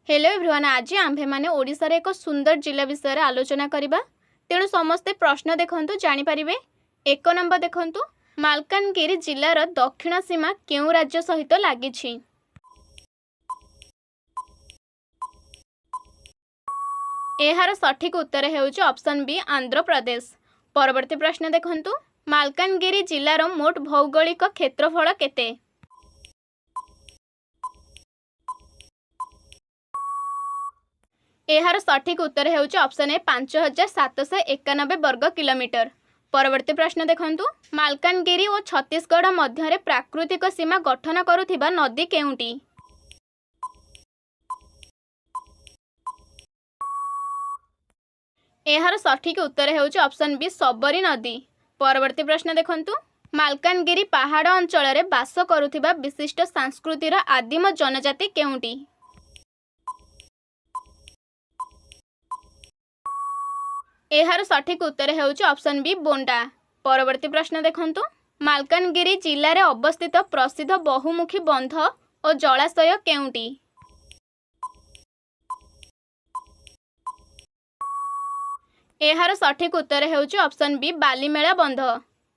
Hello everyone, आज आम्भे माने ओडिशार एक सुंदर जिला विषय आलोचना करिबा। तेणु समस्ते प्रश्न देखंतु जानि परिबे। 1 नंबर देखंतु, मालकानगिरी जिलार दक्षिण सीमा केउ राज्य सहित लागिछि? एहार सठिक उत्तर हेउछि ऑप्शन बी आंध्र प्रदेश। परवर्ती प्रश्न देखंतु, मालकानगिरी जिलार मोट भौगोलिक क्षेत्रफल केते? एहार सठिक उत्तर हेउछि ऑप्शन ए 5791 वर्ग किलोमीटर। परवर्ती प्रश्न देखंतु, मालकानगिरी और छत्तीसगढ़ मध्य प्राकृतिक सीमा गठन करुथिबा नदी केउंटी? एहार सठिक उत्तर हेउछि ऑप्शन बी सबरी नदी। परवर्ती प्रश्न देखंतु, मालकानगिरी पहाड़ अंचल रे बास करुथिबा विशिष्ट संस्कृतिर आदिम जनजाति केउंटी? एहार सठिक उत्तर हेउछि ऑप्शन बी बोंडा। परवर्ती प्रश्न देखंतु, मालकानगिरी जिल्ला रे अवस्थित प्रसिद्ध बहुमुखी बंध और जलाशय केउंटी? एहार सठिक उत्तर हेउछि ऑप्शन बी बालीमेला बंध।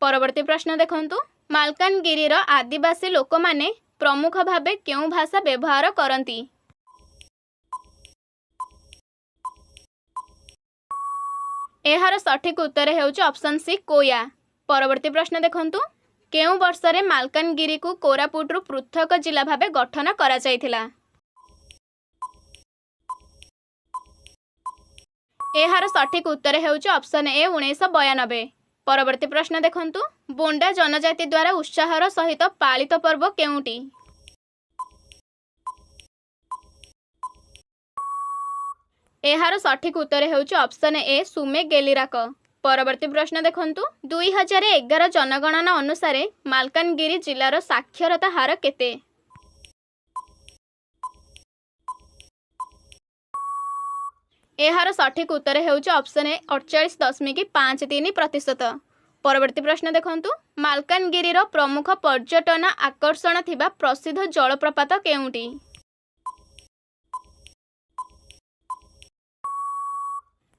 परवर्ती प्रश्न देखंतु, मालकानगिरी रो आदिवासी लोक माने प्रमुख भाबे केउ भाषा व्यवहार करंती? एहार सठिक उत्तर हेउछि ऑप्शन सी कोया। परवर्ती प्रश्न देखंतु, केउ वर्ष रे मालकानगिरी को कोरापुट रु पृथक जिला भाबे गठन करा जायथिला? एहार सठिक उत्तर हेउछि ऑप्शन ए 1992। परवर्ती प्रश्न देखंतु, बोंडा जनजाति द्वारा उत्साहर सहित पालित पर्व केउंटी? एहार सठिक उत्तर हेउछि ऑप्शन ए सुमे गेलिराक। परवर्ती प्रश्न देखंतु, 2011 जनगणना अनुसार मालकानगिरी जिलार साक्षरता हार केते? एहार सठिक उत्तर हेउछि ऑप्शन ए 48.53%। परवर्ती प्रश्न देखंतु, मालकानगिरी रो प्रमुख पर्यटन आकर्षण थिबा प्रसिद्ध जलप्रपात केउंटी?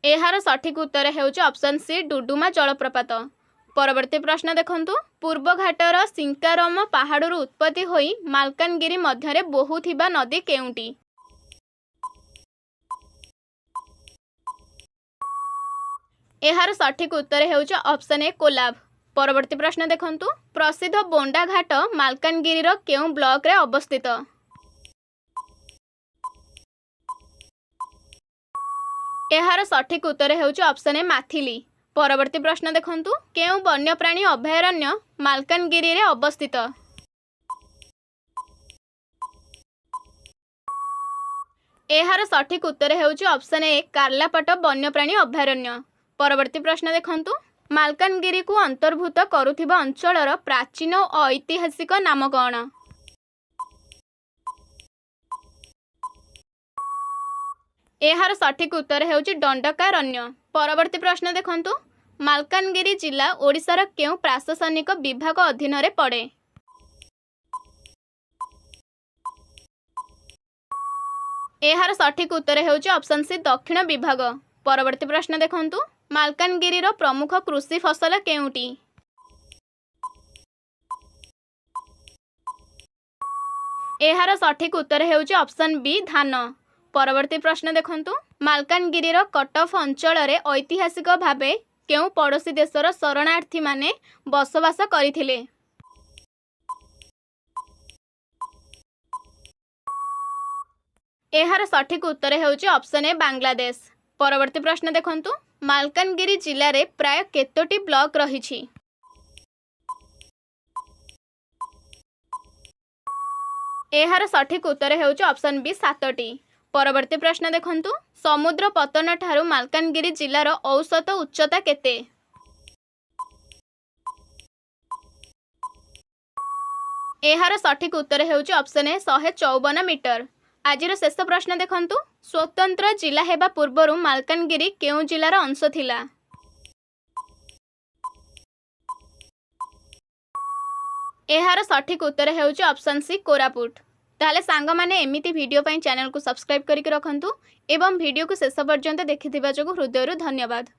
एहार सठिक उत्तर हेउछि ऑप्शन सी डुडुमा जलप्रपात। परवर्ती प्रश्न देखंतु, पूर्व घाटर सिंकारम पहाड़रू उत्पत्ति होई मालकानगिरी मध्यरे बोहुथिबा नदी केउंटी? एहार सठिक उत्तर हेउछि ऑप्शन ए कोलाब। परवर्ती प्रश्न देखंतु, प्रसिद्ध बोंडा घाट मालकानगिरी रो केउ ब्लॉक रे अवस्थित? एहार सठिक उत्तर हेउछि ऑप्शन ए माथिली। परवर्ती प्रश्न देखंतु, केउ वन्यप्राणी अभयारण्य मालकानगिरी रे अवस्थित? एहार सठिक उत्तर हेउछि ऑप्शन ए कार्लापाट वन्यप्राणी अभयारण्य। परवर्ती प्रश्न देखंतु, मालकानगिरी को अंतर्भूत करुथिबा अंचलर प्राचीन और ऐतिहासिक नाम कौन? एहार सठिक उत्तर हेउछि दंडकारण्य। परवर्ती प्रश्न देखंतु, मालकानगिरी जिला ओडिशार केउ प्रशासनिक विभाग अधीन रे पड़े? एहार सठिक उत्तर हेउछि ऑप्शन सी दक्षिण विभाग। परवर्ती प्रश्न देखंतु, मालकानगिरी रो प्रमुख कृषि फसल केउंटी? एहार सठिक उत्तर हेउछि ऑप्शन बी धान। परवर्ती प्रश्न देखंतु, मालकानगिरी रो कटअफ अंचल रे ऐतिहासिक भाबे केउ पड़ोसी देशर शरणार्थी माने बसवास करिथिले? एहार सठिक उत्तर हेउछि ऑप्शन ए बांग्लादेश। परवर्ती प्रश्न देखंतु, मालकानगिरी जिल्ला रे प्राय केतोटी ब्लॉक रहिछि? एहार सठिक उत्तर हेउछि ऑप्शन बी 7टी। परवर्ती प्रश्न देखंतु, समुद्र पतन ठारू मालकानगिरी जिल्लार औसत उच्चता केते? एहार सठिक उत्तर हेउछि ऑप्शन ए 154 मीटर। आजिर शेष प्रश्न देखंतु, स्वतंत्र जिला हेबा पूर्वरु मालकानगिरी केउ जिलार अंश थिला? एहार सठिक उत्तर हेउछि ऑप्शन सी कोरापुट। ताहले सांग माने एमिति वीडियो पई चैनल को सब्सक्राइब करके रखंतु एवं वीडियो को शेष पर्यंत देखिथिबा जोगु हृदयरु धन्यवाद।